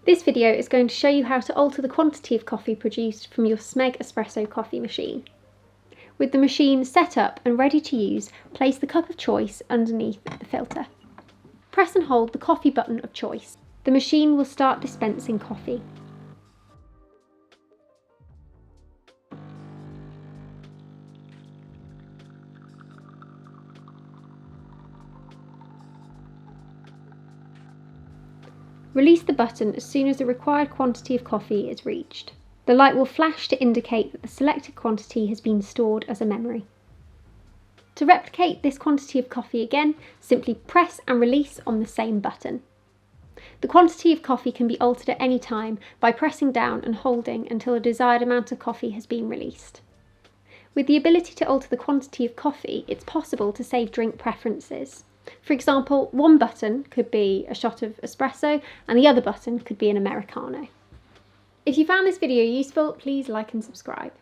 This video is going to show you how to alter the quantity of coffee produced from your Smeg Espresso Coffee Machine. With the machine set up and ready to use, place the cup of choice underneath the filter. Press and hold the coffee button of choice. The machine will start dispensing coffee. Release the button as soon as the required quantity of coffee is reached. The light will flash to indicate that the selected quantity has been stored as a memory. To replicate this quantity of coffee again, simply press and release on the same button. The quantity of coffee can be altered at any time by pressing down and holding until a desired amount of coffee has been released. With the ability to alter the quantity of coffee, it's possible to save drink preferences. For example, one button could be a shot of espresso and the other button could be an Americano. If you found this video useful, please like and subscribe.